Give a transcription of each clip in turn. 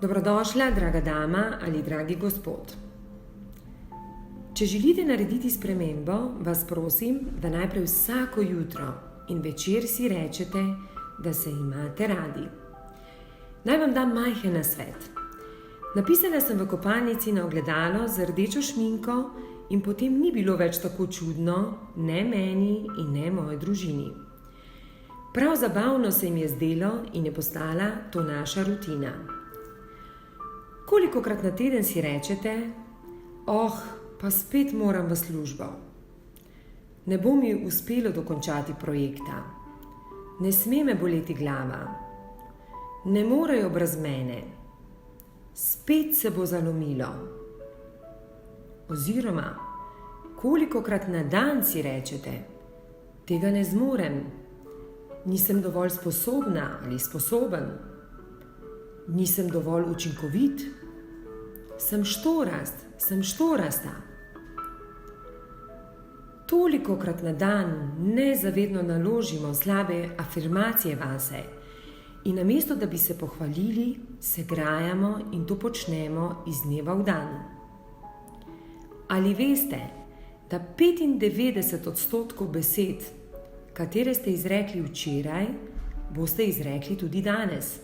Dobrodošla, draga dama ali dragi gospod. Če želite narediti spremembo, vas prosim, da najprej vsako jutro in večer si rečete, da se imate radi. Naj vam dam majhen nasvet. Napisala sem v kopalnici na ogledalo z rdečo šminko in potem ni bilo več tako čudno, ne meni in ne moji družini. Prav zabavno se jim je zdelo in je postala to naša rutina. Kolikokrat na teden si rečete, pa spet moram v službo. Ne bo mi uspelo dokončati projekta. Ne sme me boleti glava. Ne morejo brez mene. Spet se bo zalomilo. Oziroma, kolikokrat na dan si rečete, tega ne zmorem. Nisem dovolj sposobna ali sposoben. Nisem dovolj učinkovit. Sem štorasta. Tolikokrat na dan nezavedno naložimo slabe afirmacije vase in namesto, da bi se pohvalili, se grajamo in to počnemo iz dneva v dan. Ali veste, da 95% besed, katere ste izrekli včeraj, boste izrekli tudi danes?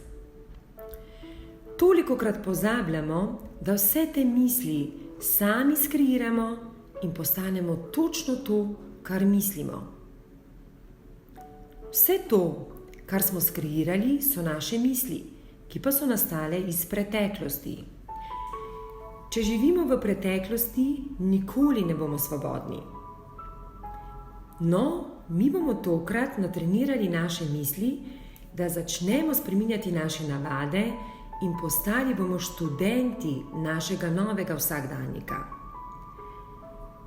Tolikokrat pozabljamo, da vse te misli sami skreiramo in postanemo točno to, kar mislimo. Vse to, kar smo skreirali, so naše misli, ki pa so nastale iz preteklosti. Če živimo v preteklosti, nikoli ne bomo svobodni. No, mi bomo tokrat natrenirali naše misli, da začnemo spreminjati naše navade in postali bomo študenti našega novega vsakdanjika.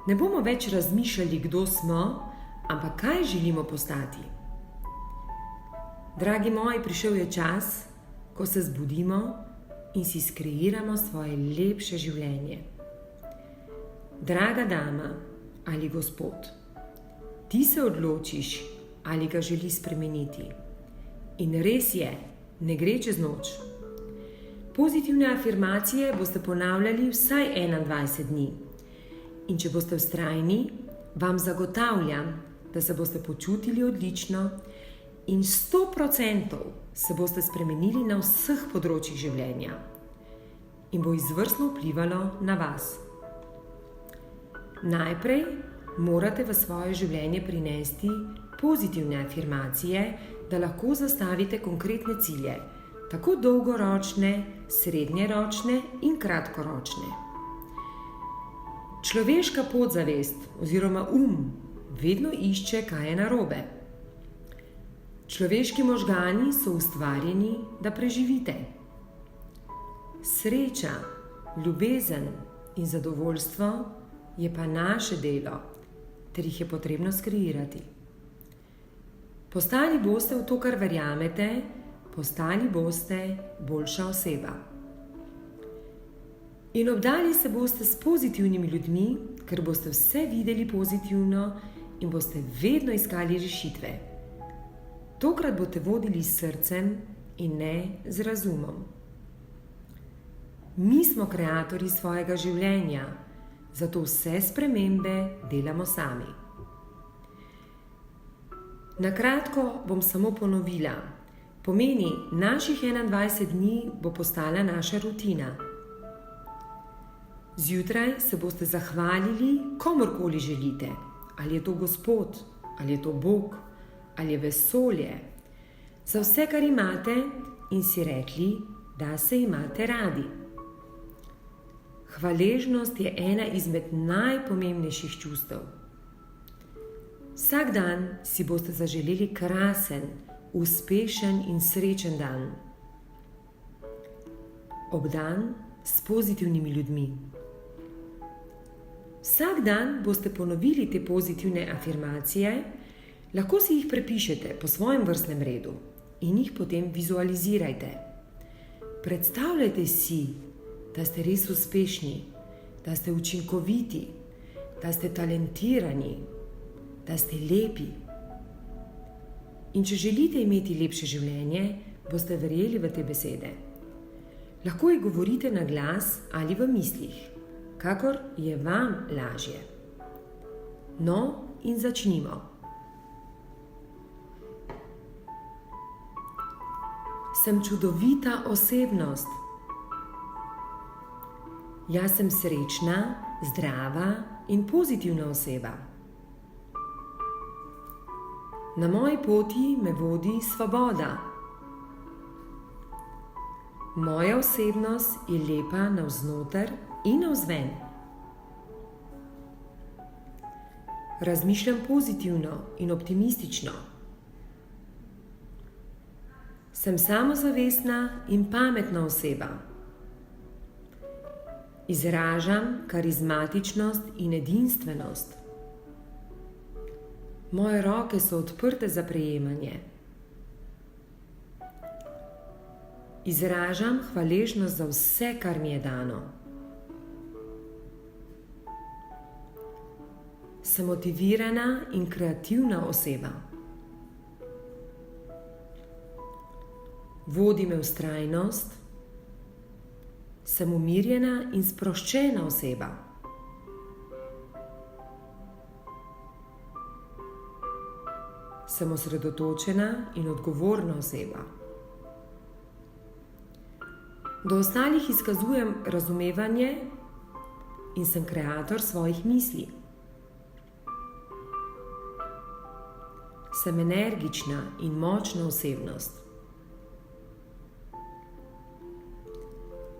Ne bomo več razmišljali, kdo smo, ampak kaj želimo postati. Dragi moji, prišel je čas, ko se zbudimo in si skreiramo svoje lepše življenje. Draga dama ali gospod, ti se odločiš, ali ga želiš spremeniti. In res je, ne gre čez noč. Pozitivne afirmacije boste ponavljali vsaj 21 dni. In če boste vztrajni, vam zagotavljam, da se boste počutili odlično in 100% se boste spremenili na vseh področjih življenja. In bo izvrstno vplivalo na vas. Najprej morate v svoje življenje prinesti pozitivne afirmacije, da lahko zastavite konkretne cilje, tako dolgoročne, srednjeročne in kratkoročne. Človeška podzavest oziroma vedno išče, kaj je narobe. Človeški možgani so ustvarjeni, da preživite. Sreča, ljubezen in zadovoljstvo je pa naše delo, ter jih je potrebno skreirati. Postali boste v to, kar verjamete, postali boste boljša oseba. In obdali se boste s pozitivnimi ljudmi, ker boste vse videli pozitivno in boste vedno iskali rešitve. Tokrat boste vodili s srcem in ne z razumom. Mi smo kreatorji svojega življenja, zato vse spremembe delamo sami. Na kratko bom samo ponovila. Pomeni, naših 21 dni bo postala naša rutina. Zjutraj se boste zahvalili komurkoli želite, ali je to Gospod, ali je to Bog, ali je vesolje, za vse, kar imate in si rekli, da se imate radi. Hvaležnost je ena izmed najpomembnejših čustev. Vsak dan si boste zaželeli krasen, uspešen in srečen dan. Obdan s pozitivnimi ljudmi. Vsak dan boste ponovili te pozitivne afirmacije, lahko si jih prepišete po svojem vrstnem redu in jih potem vizualizirajte. Predstavljajte si, da ste res uspešni, da ste učinkoviti, da ste talentirani, da ste lepi. In če želite imeti lepše življenje, boste verjeli v te besede. Lahko ji govorite na glas ali v mislih, kakor je vam lažje. No, in začnimo. Sem čudovita osebnost. Jaz sem srečna, zdrava in pozitivna oseba. Na moji poti me vodi svoboda. Moja osebnost je lepa navznoter in navzven. Razmišljam pozitivno in optimistično. Sem samozavestna in pametna oseba. Izražam karizmatičnost in edinstvenost. Moje roke so odprte za prejemanje. Izražam hvaležnost za vse, kar mi je dano. Sem motivirana in kreativna oseba. Vodi me vztrajnost. Sem umirjena in sproščena oseba. Sem osredotočena in odgovorna oseba. Do ostalih izkazujem razumevanje in sem kreator svojih misli. Sem energična in močna osebnost.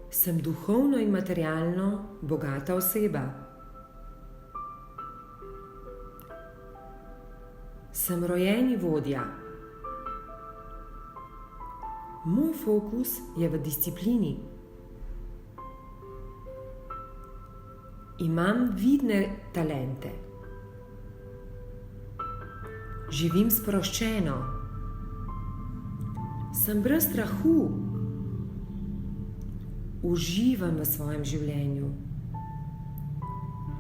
Sem duhovno in materialno bogata oseba. Sem rojeni vodja. Moj fokus je v disciplini. Imam vidne talente. Živim sproščeno. Sem brez strahu. Uživam v svojem življenju.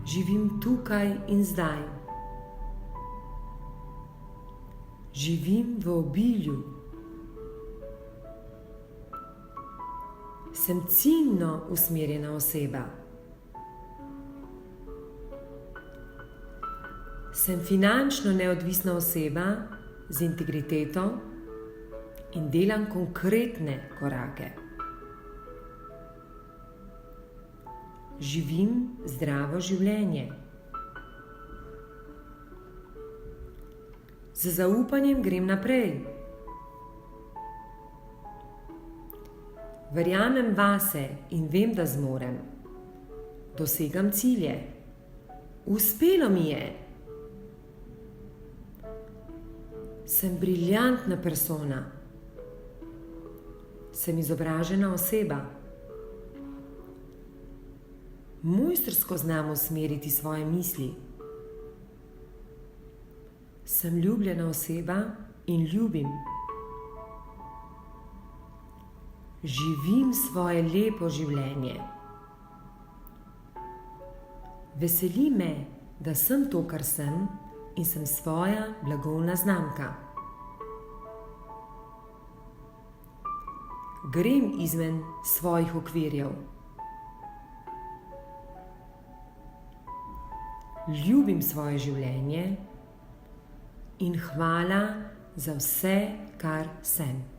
Živim tukaj in zdaj. Živim v obilju. Sem ciljno usmerjena oseba. Sem finančno neodvisna oseba z integriteto in delam konkretne korake. Živim zdravo življenje. Z zaupanjem grem naprej. Verjamem vase in vem, da zmorem. Dosegam cilje. Uspelo mi je. Sem briljantna persona. Sem izobražena oseba. Mojstrsko znam usmeriti svoje misli. Sem ljubljena oseba in ljubim. Živim svoje lepo življenje. Veseli me, da sem to, kar sem, in sem svoja blagovna znamka. Grem izven svojih okvirjev. Ljubim svoje življenje in hvala za vse, kar sem.